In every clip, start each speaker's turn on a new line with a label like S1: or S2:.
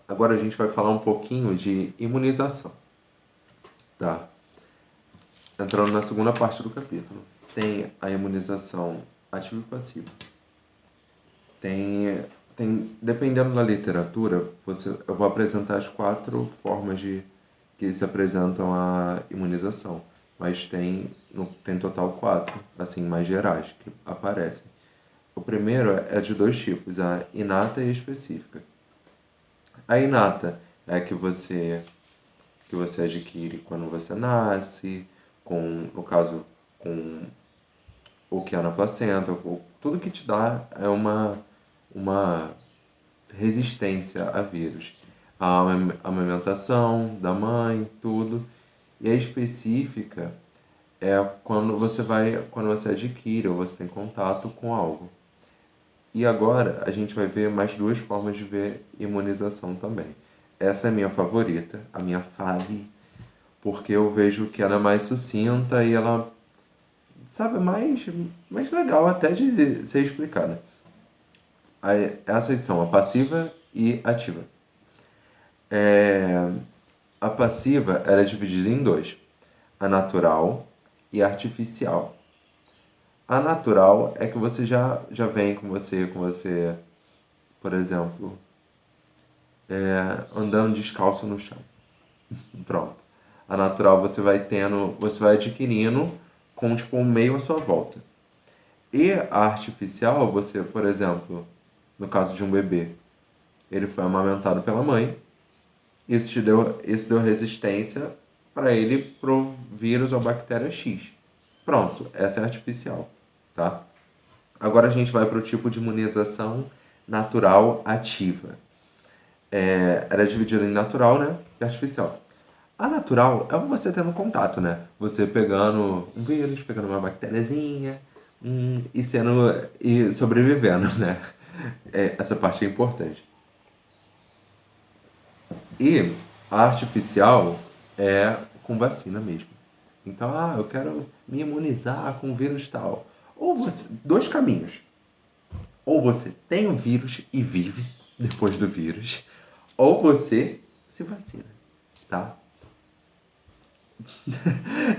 S1: Agora a gente vai falar um pouquinho de imunização, tá? Entrando na segunda parte do capítulo. Tem a imunização ativa e passiva. Dependendo da literatura, eu vou apresentar as 4 formas que se apresentam a imunização. Mas tem total 4, assim, mais gerais, que aparecem. O primeiro é de 2 tipos, a inata e a específica. A inata é a que você adquire quando você nasce, no caso, com o que é na placenta, tudo que te dá é uma resistência a vírus. A amamentação da mãe, tudo. E a específica é quando você adquire ou você tem contato com algo. E agora a gente vai ver mais 2 formas de ver imunização também. Essa é a minha favorita, a minha fave, porque eu vejo que ela é mais sucinta e ela, sabe, mais legal até de ser explicada. Essas são a passiva e ativa. É, a passiva ela é dividida em 2, a natural e a artificial. A natural é que você já vem com você, por exemplo, andando descalço no chão. Pronto. A natural você vai adquirindo com tipo um meio à sua volta. E a artificial, você, por exemplo, no caso de um bebê, ele foi amamentado pela mãe, isso deu resistência para ele pro vírus ou bactéria X. Pronto, essa é artificial, tá? Agora a gente vai para o tipo de imunização natural ativa. Era dividida em natural, né? E artificial. A natural é você tendo contato, né? Você pegando um vírus, pegando uma bactériazinha e sobrevivendo, né? Essa parte é importante. E a artificial é com vacina mesmo. Então, eu quero me imunizar com o vírus tal. Ou você, 2 caminhos. Ou você tem o vírus e vive depois do vírus, ou você se vacina, tá?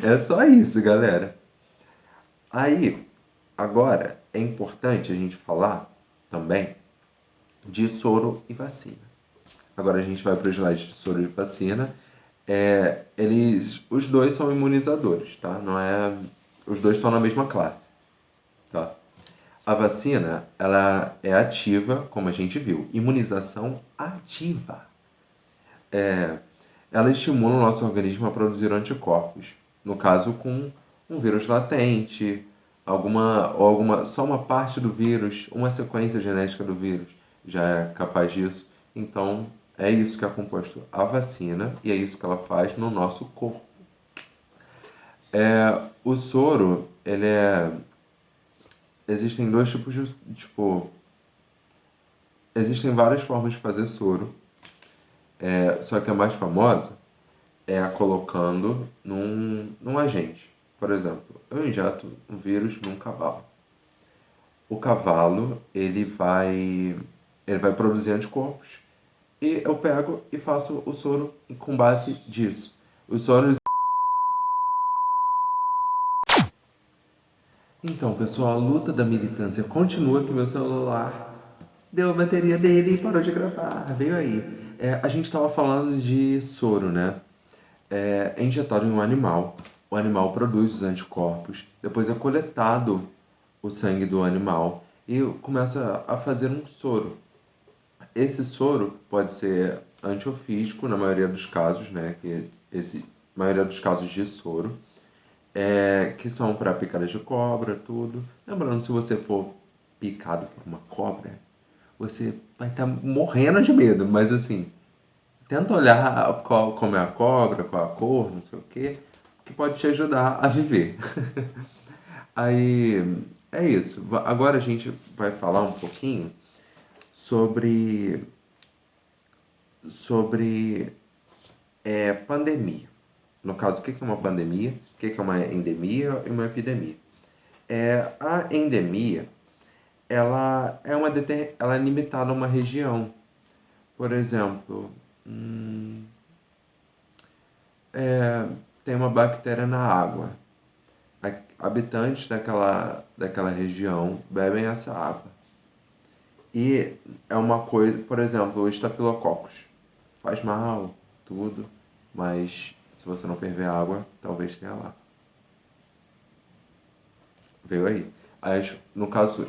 S1: É só isso, galera. Aí, agora é importante a gente falar também de soro e vacina. Agora a gente vai para os slides de soro e vacina. Os dois são imunizadores, tá? Não é, os dois estão na mesma classe, tá? A vacina, ela é ativa, como a gente viu. Imunização ativa. Ela estimula o nosso organismo a produzir anticorpos. No caso, com um vírus latente, só uma parte do vírus, uma sequência genética do vírus já é capaz disso. Então, é isso que é composto a vacina e é isso que ela faz no nosso corpo. O soro, existem 2 tipos de, tipo, existem várias formas de fazer soro, só que a mais famosa é a colocando num agente. Por exemplo, eu injeto um vírus num cavalo. O cavalo, ele vai produzir anticorpos e eu pego e faço o soro com base disso. Os soros. Então, pessoal, a luta da militância continua, que meu celular deu a bateria dele e parou de gravar. Veio aí. A gente estava falando de soro, né? É injetado em um animal. O animal produz os anticorpos. Depois é coletado o sangue do animal e começa a fazer um soro. Esse soro pode ser antiofídico na maioria dos casos, né? Maioria dos casos de soro, que são para picadas de cobra, tudo. Lembrando, se você for picado por uma cobra, você vai estar morrendo de medo, mas assim, tenta olhar como é a cobra, qual a cor, não sei o quê, que pode te ajudar a viver. Aí, é isso. Agora a gente vai falar um pouquinho sobre, sobre pandemia. No caso, o que é uma pandemia, o que é uma endemia e uma epidemia. A endemia, ela é limitada a uma região. Por exemplo, tem uma bactéria na água. Habitantes daquela região bebem essa água. E é uma coisa, por exemplo, o estafilococcus. Faz mal, tudo, mas se você não ferver a água, talvez tenha lá. Veio aí. No caso,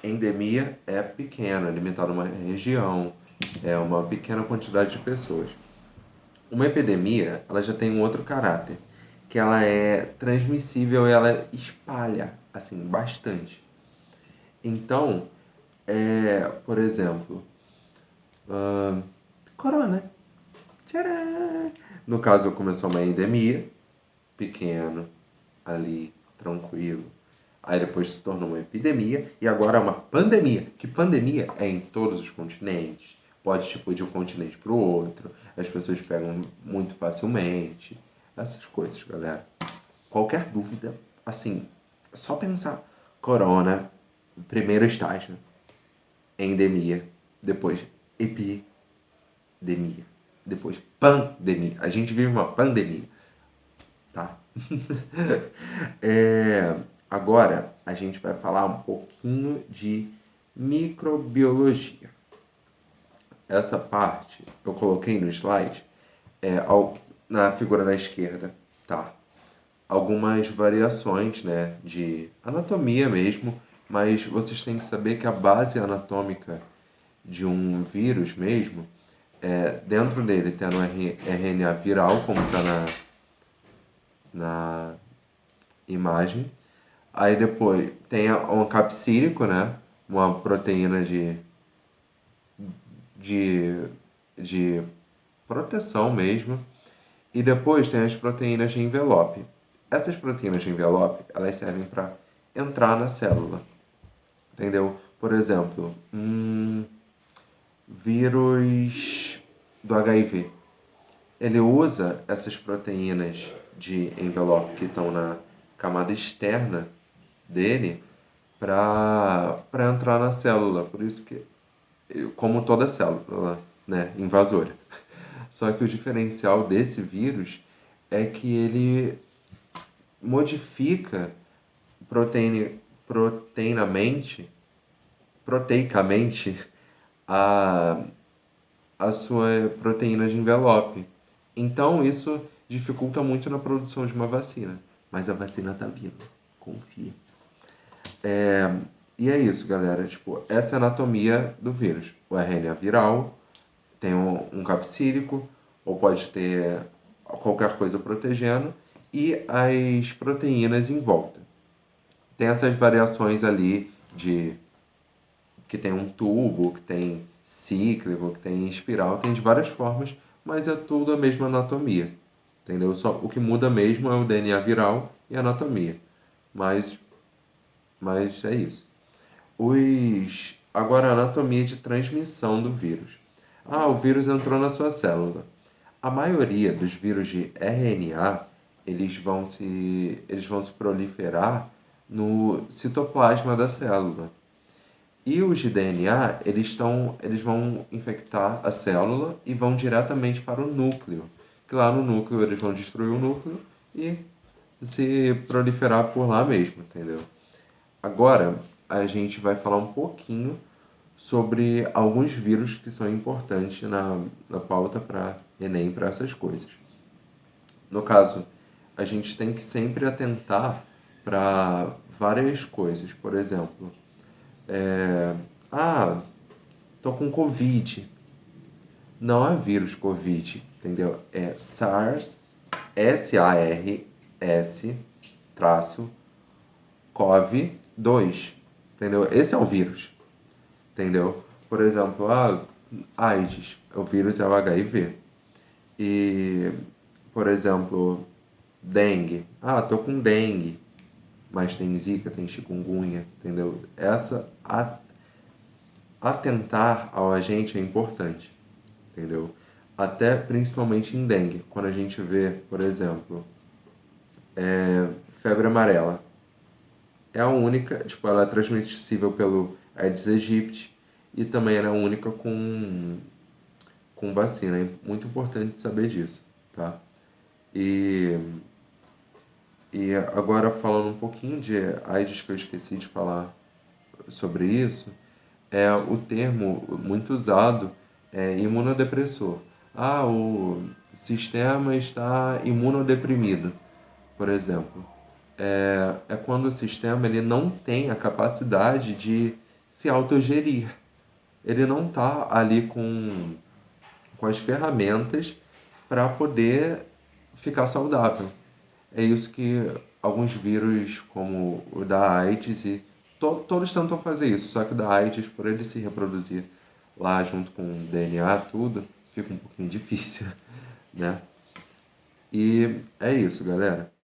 S1: endemia é pequena, limitada a uma região, é uma pequena quantidade de pessoas. Uma epidemia, ela já tem um outro caráter, que ela é transmissível e ela espalha, assim, bastante. Então, por exemplo, corona. Tcharam! No caso, começou uma endemia, pequeno, ali, tranquilo. Aí depois se tornou uma epidemia e agora é uma pandemia. Que pandemia é em todos os continentes. Pode tipo de um continente para o outro. As pessoas pegam muito facilmente. Essas coisas, galera. Qualquer dúvida, assim, é só pensar. Corona, primeiro estágio. Endemia. Depois epidemia. Depois pandemia. A gente vive uma pandemia. Tá? Agora a gente vai falar um pouquinho de microbiologia. Essa parte eu coloquei no slide na figura da esquerda, tá? Algumas variações, né, de anatomia mesmo, mas vocês têm que saber que a base anatômica de um vírus mesmo, dentro dele tendo RNA viral, como está na imagem. Aí depois tem um capsílico, né? Uma proteína de proteção mesmo. E depois tem as proteínas de envelope. Essas proteínas de envelope, elas servem para entrar na célula. Entendeu? Por exemplo, vírus do HIV. Ele usa essas proteínas de envelope que estão na camada externa dele para entrar na célula. Por isso que, como toda célula, né, invasora. Só que o diferencial desse vírus é que ele modifica proteicamente a, a sua proteína de envelope. Então isso dificulta muito na produção de uma vacina. Mas a vacina tá vindo, confia. E é isso, galera. Tipo, essa é a anatomia do vírus. O RNA viral tem um capsílico, ou pode ter qualquer coisa protegendo, e as proteínas em volta. Tem essas variações ali de que tem um tubo, que tem cíclico, que tem espiral, tem de várias formas, mas é tudo a mesma anatomia. Entendeu? Só o que muda mesmo é o DNA viral e a anatomia. Mas é isso. Agora, a anatomia de transmissão do vírus. O vírus entrou na sua célula. A maioria dos vírus de RNA, eles vão se proliferar no citoplasma da célula. E os de DNA, eles vão infectar a célula e vão diretamente para o núcleo. Que lá no núcleo eles vão destruir o núcleo e se proliferar por lá mesmo, entendeu? Agora, a gente vai falar um pouquinho sobre alguns vírus que são importantes na pauta para Enem, para essas coisas. No caso, a gente tem que sempre atentar para várias coisas. Por exemplo, tô com Covid. Não é vírus Covid, entendeu? É SARS, S-A-R-S, traço, CoV-2, entendeu? Esse é o vírus, entendeu? Por exemplo, AIDS, o vírus é o HIV. E, por exemplo, dengue. Tô com dengue, mas tem zika, tem chikungunya, entendeu? Atentar ao agente é importante, entendeu? Até principalmente em dengue, quando a gente vê, por exemplo, febre amarela. É a única, tipo, ela é transmissível pelo Aedes aegypti e também ela é a única com com vacina. É muito importante saber disso, tá? E, e agora falando um pouquinho de AIDS, que eu esqueci de falar sobre isso, o termo muito usado é imunodepressor. Ah, o sistema está imunodeprimido, por exemplo. É quando o sistema ele não tem a capacidade de se autogerir. Ele não está ali com as ferramentas para poder ficar saudável. É isso que alguns vírus, como o da AIDS, e todos tentam fazer isso, só que o da AIDS, por ele se reproduzir lá junto com o DNA, tudo, fica um pouquinho difícil, né? E é isso, galera.